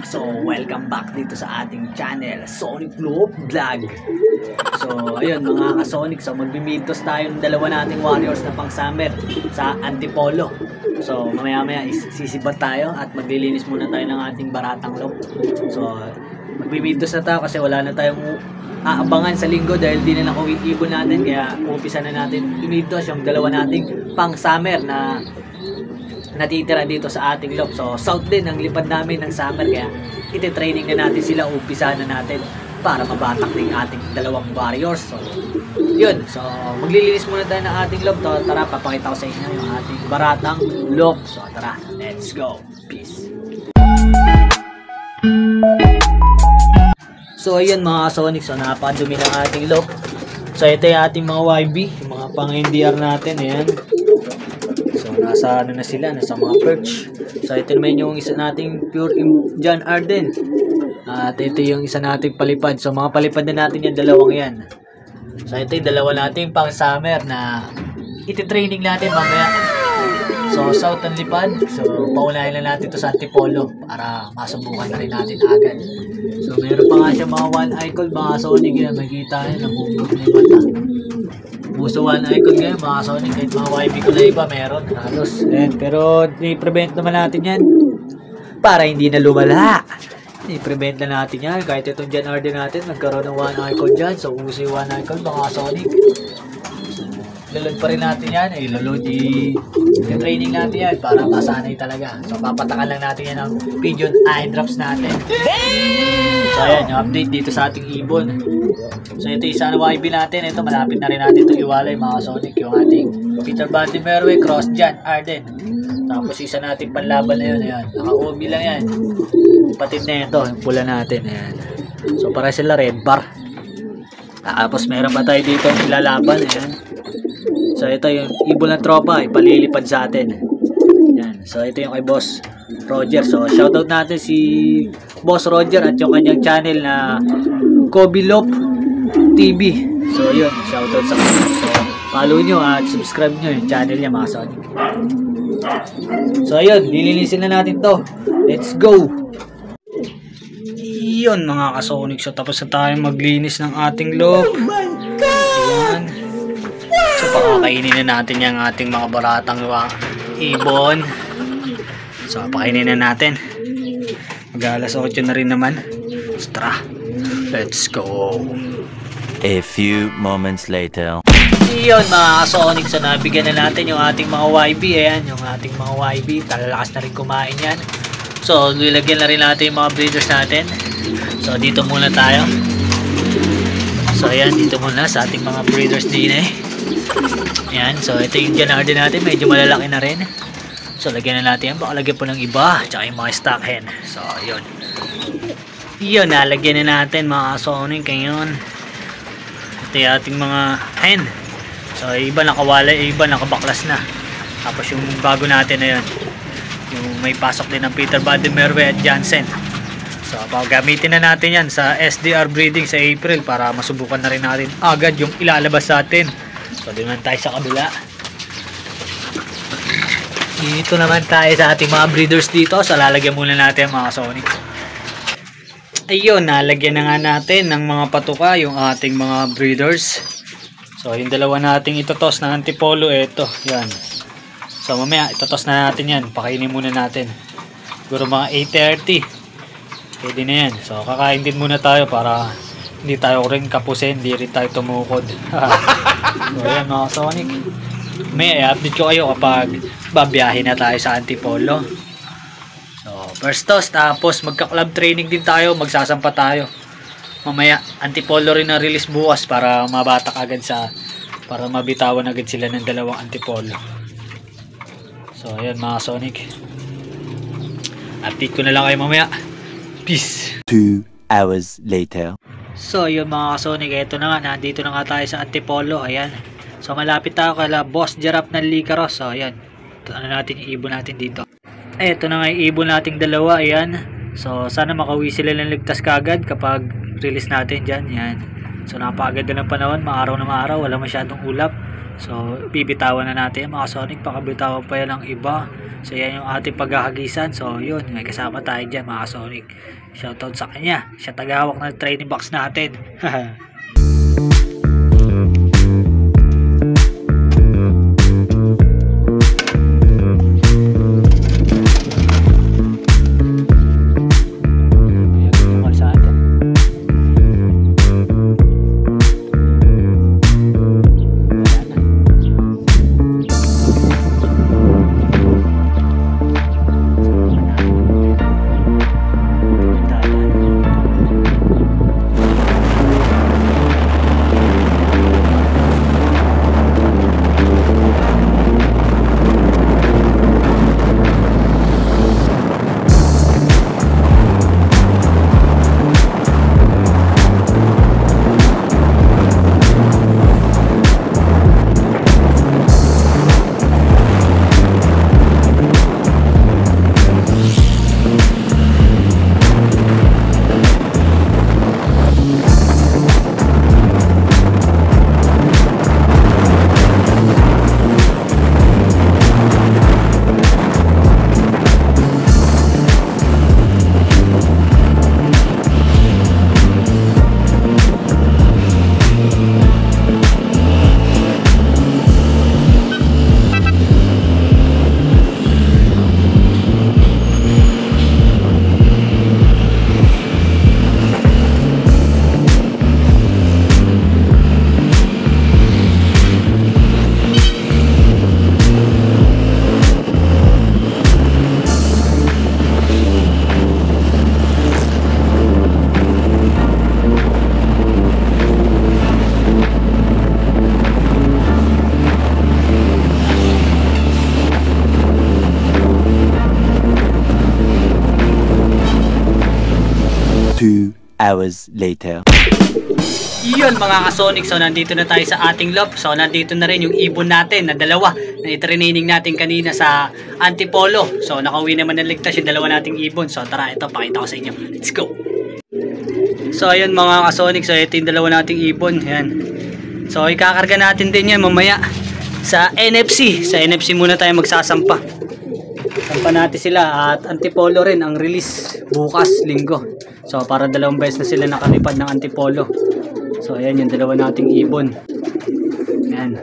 So, welcome back dito sa ating channel, Sonic Vlog. So, ayun mga ka-Sonic, so magbi-midtos tayo ng dalawa nating warriors na pang summer sa Antipolo. So, mamaya-maya sisibat tayo at maglilinis muna tayo ng ating baratang loob. So, magbi-midtos na tayo kasi wala na tayong aabangan sa linggo dahil di na nakawit-ibon natin. Kaya umpisa na natin midtos yung dalawa nating pang summer na natitira dito sa ating loop. So, south din ang lipad namin ng summer. Kaya, iti-training na natin sila. Umpisa na natin para mabatak ng ating dalawang warriors. So, yun. So, maglilinis muna tayo ng ating loop. So, tara, papakita ko sa inyo yung ating baratang loop. So, tara, let's go. Peace. So, ayun mga Sonic. So, napakadumi ng ating loop. So, ito yung ating mga YB. Yung mga pang-NDR natin. Ayan. So, nasa ano na sila, nasa mga perch. So, ito naman yung isa nating pure John Arden. At ito yung isa nating palipad. So, mga palipad na natin yung dalawang yan. So, ito yung dalawa nating pang summer na iti-training natin mamaya. So, south ang lipad. So, paunahin na natin ito sa Antipolo para masubukan na rin natin agad. So, meron pa nga siya mga one icon, mga Sonic yan. Makikita nyo, nabubog na yung mata. Puso one icon ngayon, mga Sonic, kahit mga YB ko na iba, meron, halos. Pero, i-prevent naman natin yan para hindi na lumala. I-prevent na natin yan, kahit itong John Arden natin, nagkaroon ng one icon dyan. So, puso yung one icon, mga Sonic. Lulod pa rin natin yan, lulod i-training natin yan para masanay talaga. So, papatakan lang natin yan ng pigeon eye drops natin. So, ayan, yung update dito sa ating ibon. So, ito isa na YB natin. Ito, malapit na rin natin itong iwalay, mga Sonic. Yung ating Peter Bandy Merway Cross John Arden. Tapos, isa natin panlaban na yun. Ayan, naka-OB lang yan. Patid na ito, yung pula natin. Ayan. So, para sila red bar. Tapos, meron pa tayo dito ilalaban. Ayan. So, ito yung ibon ng tropa. Ipalilipad sa atin. Ayan. So, ito yung kay Boss Roger. So, shoutout natin si Boss Roger at yung kanyang channel na Kobe Lop TV. So, yun. Shoutout sa kanya. So, follow nyo at subscribe nyo yung channel niya, mga Sonic. So, ayun. Lilinisin na natin to. Let's go! Yun, mga ka-Sonic. So, tapos na tayo maglinis ng ating loop. Ayan. So, pakakainin na natin yung ating mga baratang ibon. So, pakainin na natin. Mag-alas 8 na rin naman. Tara, let's go. A few moments later. Yun mga Sonic, so nabigyan na natin yung ating mga YB. Ayan, yung ating mga YB. Talalakas na rin kumain yan. So, lilagyan na rin natin yung mga breeders natin. So, dito muna tayo. So, ayan, dito muna sa ating mga breeders din eh. Ayan, so ito yung John Arden natin. Medyo malalaki na rin. So, lagyan na natin yan. Baka lagyan po ng iba. Tsaka yung mga stock hen. So, yun. Yun, nalagyan na natin mga Sonic. Ngayon, ito yung ating mga hen. So, iba nakawalay, iba nakabaklas na. Tapos yung bago natin na yun. Yung may pasok din ng Peter Bandy Merway at Jansen. So, gamitin na natin yan sa SDR breeding sa April para masubukan na rin natin agad yung ilalabas sa atin. So, doon naman tayo sa kabila. Dito naman tayo sa ating mga breeders dito. So, lalagyan muna natin mga Sonic. Ayun, nalagyan na nga natin ng mga patuka yung ating mga breeders. So, yung dalawa nating itotos ng Antipolo, ito. Yan. So, mamaya, itotos na natin yan. Pakainin muna natin. Siguro mga 8:30. Pwede na yan. So, kakain din muna tayo para hindi tayo rin kapusin. Hindi rin tayo tumukod. So, yan mga Sonic. May i-update ko kayo kapag babiyahin na tayo sa Antipolo. So, first toss. Tapos, magka-club training din tayo. Magsasampa tayo. Mamaya, Antipolo rin ang release bukas para mabatak agad para mabitawan agad sila ng dalawang Antipolo. So, ayan mga Sonic. Update ko na lang kayo mamaya. Peace. 2 hours later. So, yun mga Sonic. Ito na nga. Nandito na nga tayo sa Antipolo. Ayan. So, malapit tayo kala Boss Jarap ng Licaros. So, ayan. Ito na natin yung ibon natin dito. Ito na nga yung ibon nating dalawa. Ayan. So, sana makauwi sila ng ligtas kagad kapag release natin dyan. Yan. So napakaganda ng panahon, maaraw na maaraw, wala masyadong ulap. So bibitawan na natin mga Sonic, pakabitawan pa yan ng iba. So yan yung ating paghahagisan. So yun, may kasama tayo dyan mga Sonic. Shoutout sa kanya, siya tagahawak ng training box natin. 2 hours later. Yun mga ka-Sonic, so nandito na tayo sa ating loft. So nandito na rin yung ibon natin na dalawa na itraining natin kanina sa Antipolo. So nakauwi naman ng ligtas yung dalawa nating ibon. So tara, ito pakita ko sa inyo. Let's go! So ayun mga ka-Sonic, so ito yung dalawa nating ibon. Yan. So ikakarga natin din yan mamaya sa NFC. Sa NFC muna tayo magsasampa. Sampa natin sila at Antipolo rin ang release bukas, linggo. So para dalawang beses na sila nakalipad ng Antipolo. So ayan yung dalawa nating ibon. Ayan.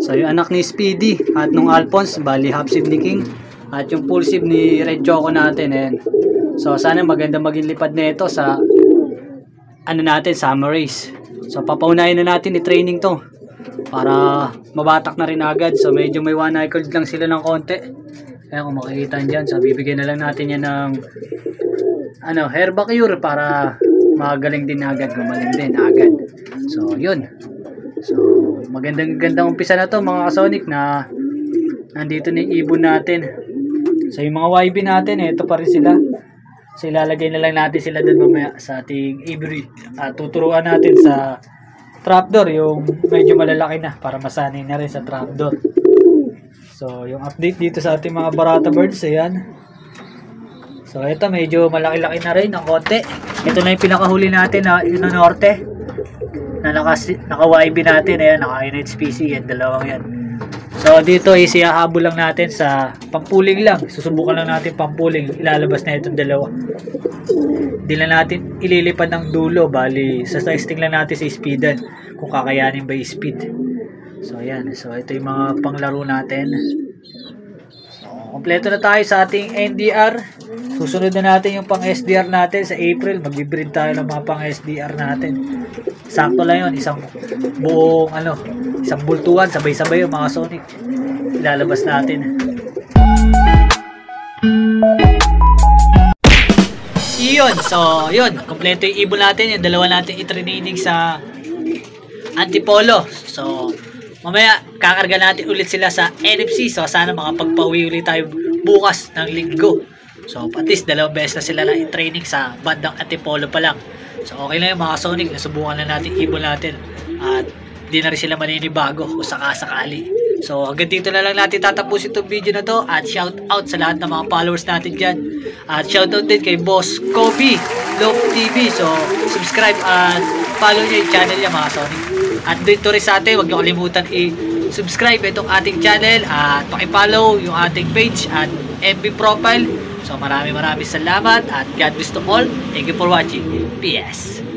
So yung anak ni Speedy at nung Alphonse, bali half sib ni King. At yung full sib ni Red Choco natin. Ayan. So sana maganda maging lipad na ito sa ano natin, summer race. So papaunahin na natin i-training to para mabatak na rin agad. So medyo may one eye cold lang sila ng konti. Ayan kung makikita dyan. So bibigyan na lang natin yan ng Herbacure para magaling din agad, gumaling din agad. So yun. So magandang umpisa na to mga ka-Sonic na nandito na yung ibon natin. So yung mga YB natin, ito pa rin sila. So ilalagay na lang natin sila dun mamaya sa ating aviary. At tuturuan natin sa trapdoor yung medyo malalaki na para masanay na rin sa trapdoor. So yung update dito sa ating mga Barata birds, ayan. So ito medyo malaki-laki na rin ng konti. Ito na yung pinakahuli natin na Norte na naka-YB natin. Ayan, naka-NHPC yan, dalawang yan. So dito isihahabol lang natin sa pampuling lang. Susubukan lang natin pampuling. Ilalabas na itong dalawa. Hindi lang natin ililipad ng dulo. Bali, sa testing lang natin sa speedan kung kakayanin ba yung speed. So ayan, so ito yung mga panglaro natin. Kompleto na tayo sa ating NDR. Susunod na natin yung pang SDR natin sa April. Mag-breed tayo ng mga pang SDR natin. Sakto lang yun. Isang buong isang bultuan. Sabay-sabay yung mga Sonic. Ilalabas natin. Yun. So, yun. Kompleto yung ibon natin. Yung dalawa natin itraining sa Antipolo. So, mamaya, kakarga natin ulit sila sa NFC. So, sana makapagpauwi ulit tayo bukas ng linggo. So, at least dalawang beses na sila na i-training sa bandang Antipolo pa lang. So, okay lang yung mga Sonic. Nasubukan na natin ibon natin. At di na rin sila maninibago kung sakasakali. So, hanggang dito na lang natin tatapusin itong video na to. At shout out sa lahat ng mga followers natin dyan. At shout out din kay Boss Kobe Love TV. So, subscribe at i-follow nyo yung channel niya mga Sonic. At dito rin sa atin, huwag nyo kalimutan i-subscribe itong ating channel at paki-follow yung ating page at FB profile. So maraming salamat at God bless to all. Thank you for watching. PS.